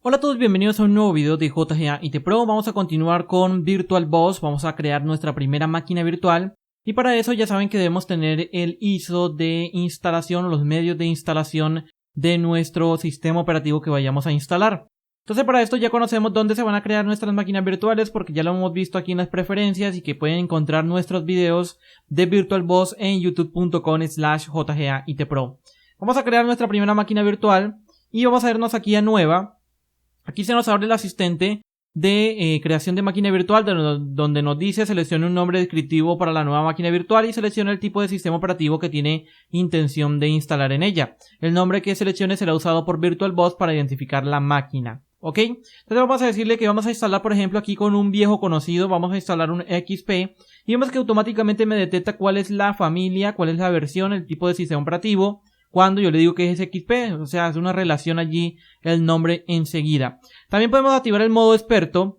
Hola a todos, bienvenidos a un nuevo video de JGA IT Pro. Vamos a continuar con VirtualBox, vamos a crear nuestra primera máquina virtual y para eso ya saben que debemos tener el ISO de instalación o los medios de instalación de nuestro sistema operativo que vayamos a instalar. Entonces para esto ya conocemos dónde se van a crear nuestras máquinas virtuales porque ya lo hemos visto aquí en las preferencias y que pueden encontrar nuestros videos de VirtualBox en youtube.com/JGAITPro. Vamos a crear nuestra primera máquina virtual y vamos a irnos aquí a nueva. Aquí se nos abre el asistente de creación de máquina virtual donde nos dice seleccione un nombre descriptivo para la nueva máquina virtual y seleccione el tipo de sistema operativo que tiene intención de instalar en ella. El nombre que seleccione será usado por VirtualBox para identificar la máquina. ¿Ok? Entonces vamos a decirle que vamos a instalar, por ejemplo, aquí con un viejo conocido, vamos a instalar un XP y vemos que automáticamente me detecta cuál es la familia, cuál es la versión, el tipo de sistema operativo. Cuando yo le digo que es XP, o sea, es una relación allí el nombre enseguida. También podemos activar el modo experto,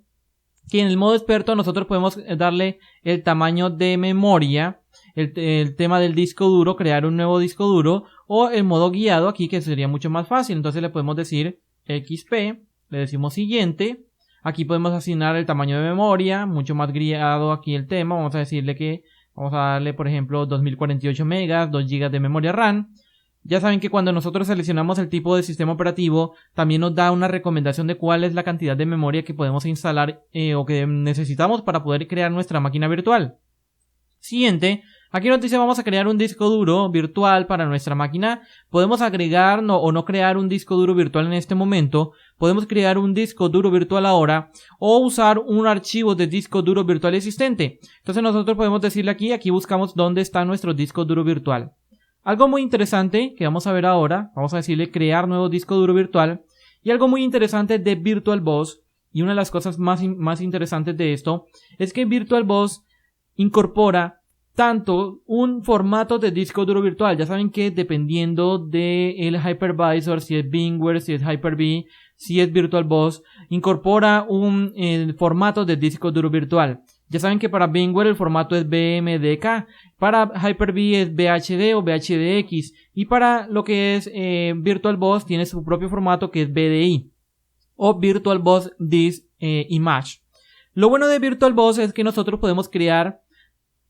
que en el modo experto nosotros podemos darle el tamaño de memoria, el tema del disco duro, crear un nuevo disco duro, o el modo guiado aquí que sería mucho más fácil. Entonces le podemos decir XP, le decimos siguiente. Aquí podemos asignar el tamaño de memoria, mucho más guiado aquí el tema. Vamos a decirle que vamos a darle, por ejemplo, 2048 megas, 2 GB de memoria RAM. Ya saben que cuando nosotros seleccionamos el tipo de sistema operativo, también nos da una recomendación de cuál es la cantidad de memoria que podemos instalar o que necesitamos para poder crear nuestra máquina virtual. Siguiente, aquí nos dice vamos a crear un disco duro virtual para nuestra máquina. Podemos agregar o no crear un disco duro virtual en este momento. Podemos crear un disco duro virtual ahora o usar un archivo de disco duro virtual existente. Entonces nosotros podemos decirle aquí buscamos dónde está nuestro disco duro virtual. Algo muy interesante que vamos a ver ahora, vamos a decirle crear nuevo disco duro virtual y algo muy interesante de VirtualBox y una de las cosas más interesantes de esto es que VirtualBox incorpora tanto un formato de disco duro virtual, ya saben que dependiendo del hypervisor, si es VMware, si es Hyper-V, si es VirtualBox, incorpora un formato de disco duro virtual. Ya saben que para VMware el formato es BMDK, para Hyper-V es VHD o VHDX y para lo que es VirtualBox tiene su propio formato que es VDI o VirtualBox Disk Image. Lo bueno de VirtualBox es que nosotros podemos crear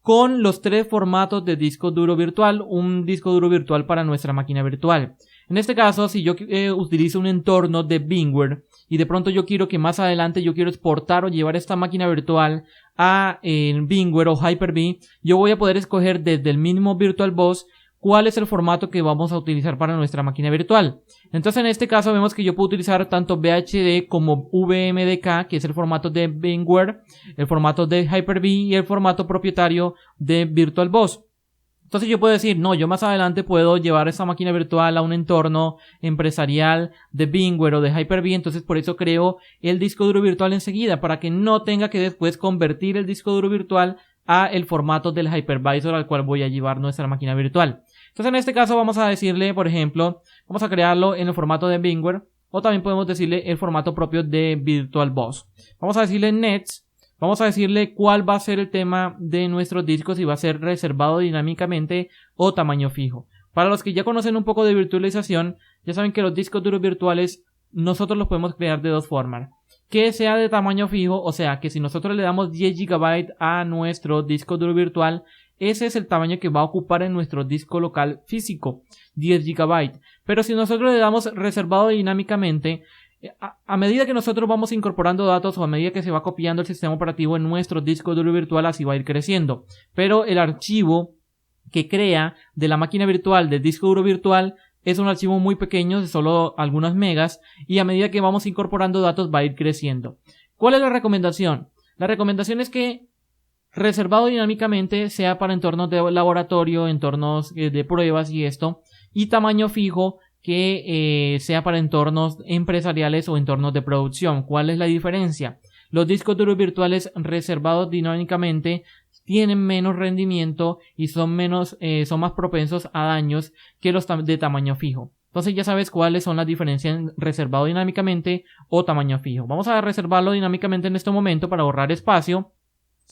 con los tres formatos de disco duro virtual, un disco duro virtual para nuestra máquina virtual. En este caso, si yo utilizo un entorno de VMware y de pronto yo quiero que más adelante yo quiero exportar o llevar esta máquina virtual a VMware o Hyper-V, yo voy a poder escoger desde el mismo VirtualBox cuál es el formato que vamos a utilizar para nuestra máquina virtual. Entonces en este caso vemos que yo puedo utilizar tanto VHD como VMDK, que es el formato de VMware, el formato de Hyper-V y el formato propietario de VirtualBox. Entonces yo puedo decir, no, yo más adelante puedo llevar esa máquina virtual a un entorno empresarial de VMware o de Hyper-V, entonces por eso creo el disco duro virtual enseguida, para que no tenga que después convertir el disco duro virtual a el formato del hypervisor al cual voy a llevar nuestra máquina virtual. Entonces en este caso vamos a decirle, por ejemplo, vamos a crearlo en el formato de VMware o también podemos decirle el formato propio de VirtualBox. Vamos a decirle Next. Vamos a decirle cuál va a ser el tema de nuestros discos, si va a ser reservado dinámicamente o tamaño fijo. Para los que ya conocen un poco de virtualización, ya saben que los discos duros virtuales nosotros los podemos crear de dos formas. Que sea de tamaño fijo, o sea que si nosotros le damos 10 GB a nuestro disco duro virtual, ese es el tamaño que va a ocupar en nuestro disco local físico, 10 GB. Pero si nosotros le damos reservado dinámicamente, a medida que nosotros vamos incorporando datos o a medida que se va copiando el sistema operativo en nuestro disco duro virtual, así va a ir creciendo. Pero el archivo que crea de la máquina virtual, del disco duro virtual, es un archivo muy pequeño de solo algunas megas y a medida que vamos incorporando datos va a ir creciendo. ¿Cuál es la recomendación? La recomendación es que reservado dinámicamente sea para entornos de laboratorio, entornos de pruebas y esto, y tamaño fijo que sea para entornos empresariales o entornos de producción. ¿Cuál es la diferencia? Los discos duros virtuales reservados dinámicamente tienen menos rendimiento y son más propensos a daños que los de tamaño fijo. Entonces ya sabes cuáles son las diferencias en reservado dinámicamente o tamaño fijo. Vamos a reservarlo dinámicamente en este momento para ahorrar espacio.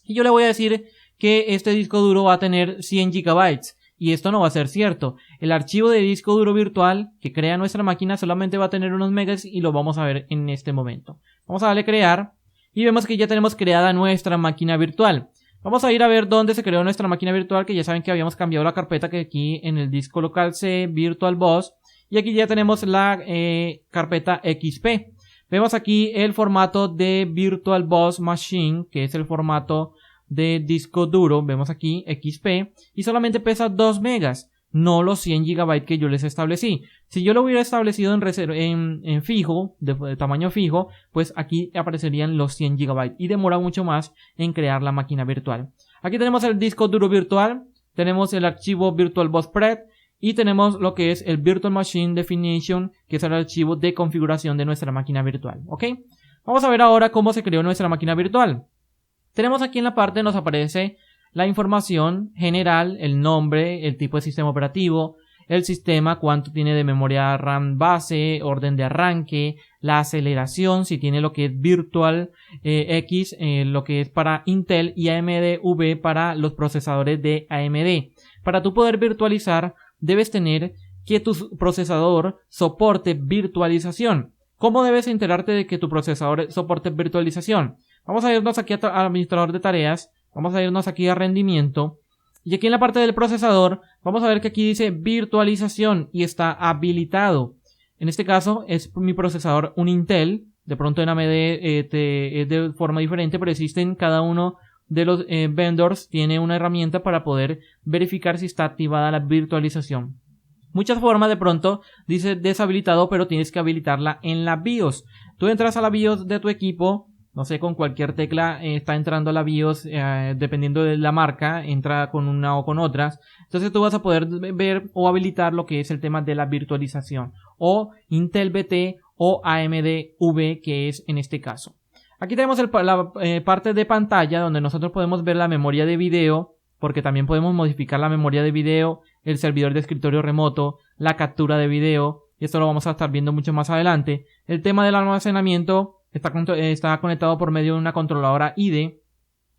Y yo le voy a decir que este disco duro va a tener 100 GB. Y esto no va a ser cierto. El archivo de disco duro virtual que crea nuestra máquina solamente va a tener unos megas y lo vamos a ver en este momento. Vamos a darle crear y vemos que ya tenemos creada nuestra máquina virtual. Vamos a ir a ver dónde se creó nuestra máquina virtual, que ya saben que habíamos cambiado la carpeta, que aquí en el disco local C, VirtualBox, y aquí ya tenemos la carpeta XP. Vemos aquí el formato de VirtualBox Machine, que es el formato de disco duro. Vemos aquí XP y solamente pesa 2 megas, no los 100 GB que yo les establecí. Si yo lo hubiera establecido en fijo, de tamaño fijo, pues aquí aparecerían los 100 GB y demora mucho más en crear la máquina virtual. Aquí tenemos el disco duro virtual, tenemos el archivo VirtualBox Pred y tenemos lo que es el Virtual Machine Definition, que es el archivo de configuración de nuestra máquina virtual. ¿Ok? Vamos a ver ahora cómo se creó nuestra máquina virtual. Tenemos aquí en la parte, nos aparece la información general, el nombre, el tipo de sistema operativo, el sistema, cuánto tiene de memoria RAM base, orden de arranque, la aceleración, si tiene lo que es Virtual X, lo que es para Intel, y AMD V para los procesadores de AMD. Para tú poder virtualizar, debes tener que tu procesador soporte virtualización. ¿Cómo debes enterarte de que tu procesador soporte virtualización? Vamos a irnos aquí a administrador de tareas, vamos a irnos aquí a rendimiento, y aquí en la parte del procesador vamos a ver que aquí dice virtualización y está habilitado. En este caso es mi procesador un Intel, de pronto en AMD es de forma diferente, pero existen cada uno de los vendors, tiene una herramienta para poder verificar si está activada la virtualización. Muchas formas, de pronto dice deshabilitado, pero tienes que habilitarla en la BIOS. Tú entras a la BIOS de tu equipo, no sé, con cualquier tecla está entrando a la BIOS, dependiendo de la marca, entra con una o con otras. Entonces tú vas a poder ver o habilitar lo que es el tema de la virtualización, o Intel VT o AMD V, que es en este caso. Aquí tenemos la parte de pantalla donde nosotros podemos ver la memoria de video, porque también podemos modificar la memoria de video, el servidor de escritorio remoto, la captura de video, y esto lo vamos a estar viendo mucho más adelante. El tema del almacenamiento está conectado por medio de una controladora IDE,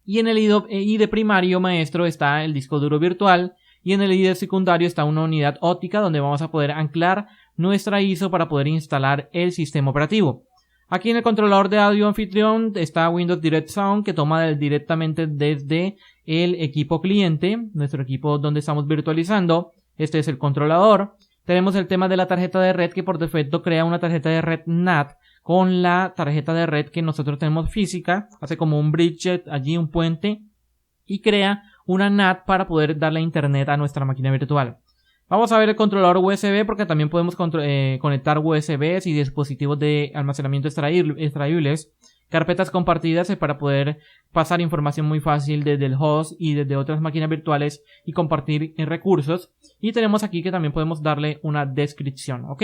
y en el IDE primario maestro está el disco duro virtual, y en el IDE secundario está una unidad óptica donde vamos a poder anclar nuestra ISO para poder instalar el sistema operativo. Aquí en el controlador de audio anfitrión está Windows Direct Sound, que toma directamente desde el equipo cliente, nuestro equipo donde estamos virtualizando. Este es el controlador. Tenemos el tema de la tarjeta de red, que por defecto crea una tarjeta de red NAT con la tarjeta de red que nosotros tenemos física. Hace como un bridge allí, un puente, y crea una NAT para poder darle internet a nuestra máquina virtual. Vamos a ver el controlador USB, porque también podemos conectar USBs y dispositivos de almacenamiento extraíbles, carpetas compartidas para poder pasar información muy fácil desde el host y desde otras máquinas virtuales y compartir recursos. Y tenemos aquí que también podemos darle una descripción, ¿ok?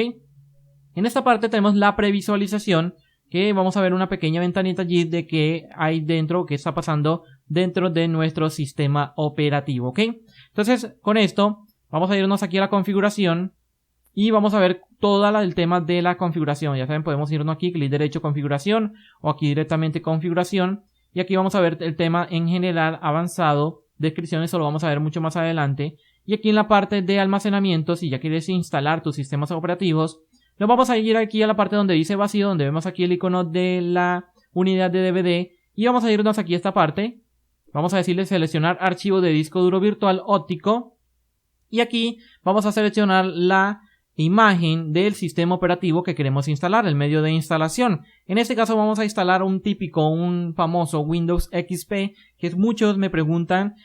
En esta parte tenemos la previsualización, que vamos a ver una pequeña ventanita allí de qué hay dentro, qué está pasando dentro de nuestro sistema operativo, ¿ok? Entonces, con esto vamos a irnos aquí a la configuración y vamos a ver todo el tema de la configuración. Ya saben, podemos irnos aquí, clic derecho, configuración, o aquí directamente configuración. Y aquí vamos a ver el tema en general avanzado, descripción, eso lo vamos a ver mucho más adelante. Y aquí en la parte de almacenamiento, si ya quieres instalar tus sistemas operativos, nos vamos a ir aquí a la parte donde dice vacío, donde vemos aquí el icono de la unidad de DVD. Y vamos a irnos aquí a esta parte. Vamos a decirle seleccionar archivo de disco duro virtual óptico. Y aquí vamos a seleccionar la imagen del sistema operativo que queremos instalar, el medio de instalación. En este caso vamos a instalar un famoso Windows XP, que muchos me preguntan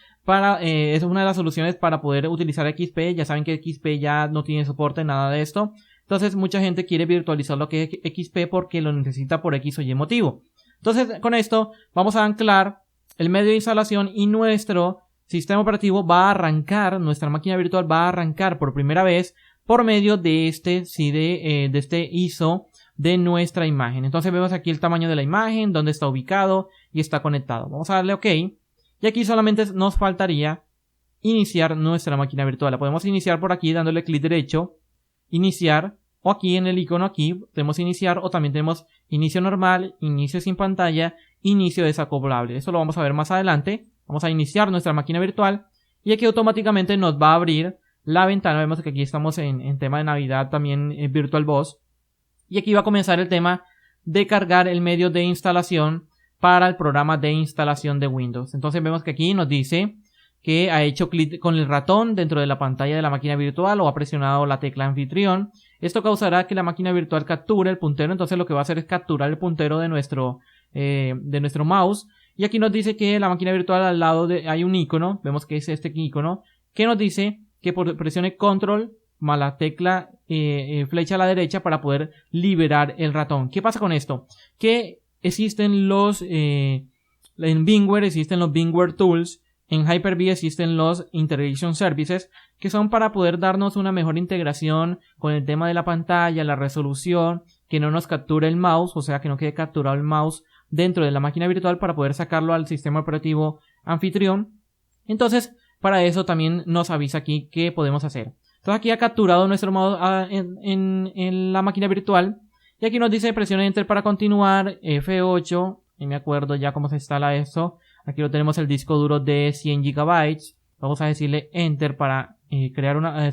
es una de las soluciones para poder utilizar XP. Ya saben que XP ya no tiene soporte, nada de esto. Entonces mucha gente quiere virtualizar lo que es XP porque lo necesita por X o Y motivo. Entonces con esto vamos a anclar el medio de instalación y nuestro sistema operativo va a arrancar, nuestra máquina virtual va a arrancar por primera vez por medio de este ISO de nuestra imagen. Entonces vemos aquí el tamaño de la imagen, dónde está ubicado y está conectado. Vamos a darle OK. Y aquí solamente nos faltaría iniciar nuestra máquina virtual. La podemos iniciar por aquí dándole clic derecho, iniciar, o aquí en el icono aquí tenemos iniciar, o también tenemos inicio normal, inicio sin pantalla, inicio desacoplable. Eso lo vamos a ver más adelante. Vamos a iniciar nuestra máquina virtual y aquí automáticamente nos va a abrir la ventana. Vemos que aquí estamos en tema de Navidad también en VirtualBoss. Y aquí va a comenzar el tema de cargar el medio de instalación para el programa de instalación de Windows. Entonces vemos que aquí nos dice que ha hecho clic con el ratón dentro de la pantalla de la máquina virtual o ha presionado la tecla anfitrión. Esto causará que la máquina virtual capture el puntero. Entonces lo que va a hacer es capturar el puntero de nuestro mouse. Y aquí nos dice que la máquina virtual al lado hay un icono. Vemos que es este icono que nos dice que presione control más la tecla flecha a la derecha para poder liberar el ratón. ¿Qué pasa con esto? Que existen en VMware existen los VMware Tools. En Hyper-V existen los Integration Services, que son para poder darnos una mejor integración con el tema de la pantalla, la resolución, que no nos capture el mouse, o sea que no quede capturado el mouse dentro de la máquina virtual para poder sacarlo al sistema operativo anfitrión. Entonces, para eso también nos avisa aquí qué podemos hacer. Entonces aquí ha capturado nuestro mouse en la máquina virtual. Y aquí nos dice presione Enter para continuar, F8, y me acuerdo ya cómo se instala esto. Aquí lo tenemos el disco duro de 100 GB. Vamos a decirle Enter para crear una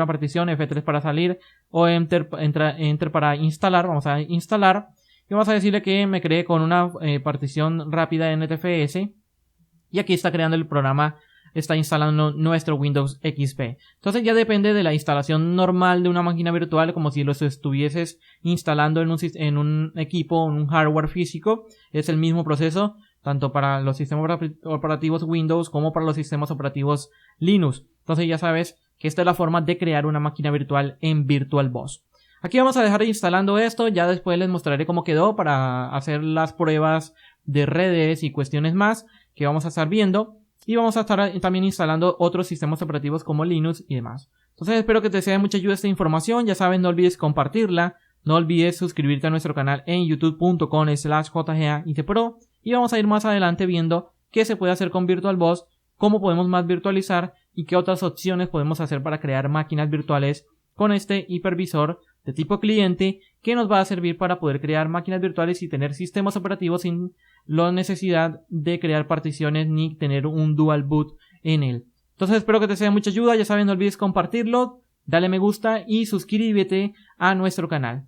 partición, F3 para salir o Enter para instalar. Vamos a instalar y vamos a decirle que me cree con una partición rápida de NTFS. Y aquí está creando el programa, está instalando nuestro Windows XP. Entonces ya depende de la instalación normal de una máquina virtual, como si lo estuvieses instalando en un equipo, en un hardware físico. Es el mismo proceso, tanto para los sistemas operativos Windows como para los sistemas operativos Linux. Entonces ya sabes que esta es la forma de crear una máquina virtual en VirtualBoss. Aquí vamos a dejar instalando esto, ya después les mostraré cómo quedó para hacer las pruebas de redes y cuestiones más que vamos a estar viendo. Y vamos a estar también instalando otros sistemas operativos como Linux y demás. Entonces espero que te sea de mucha ayuda esta información. Ya sabes, no olvides compartirla. No olvides suscribirte a nuestro canal en youtube.com/jgaitpro. Y vamos a ir más adelante viendo qué se puede hacer con VirtualBoss, cómo podemos más virtualizar y qué otras opciones podemos hacer para crear máquinas virtuales con este hipervisor de tipo cliente que nos va a servir para poder crear máquinas virtuales y tener sistemas operativos sin la necesidad de crear particiones ni tener un dual boot en él. Entonces espero que te sea de mucha ayuda. Ya saben, no olvides compartirlo, dale me gusta y suscríbete a nuestro canal.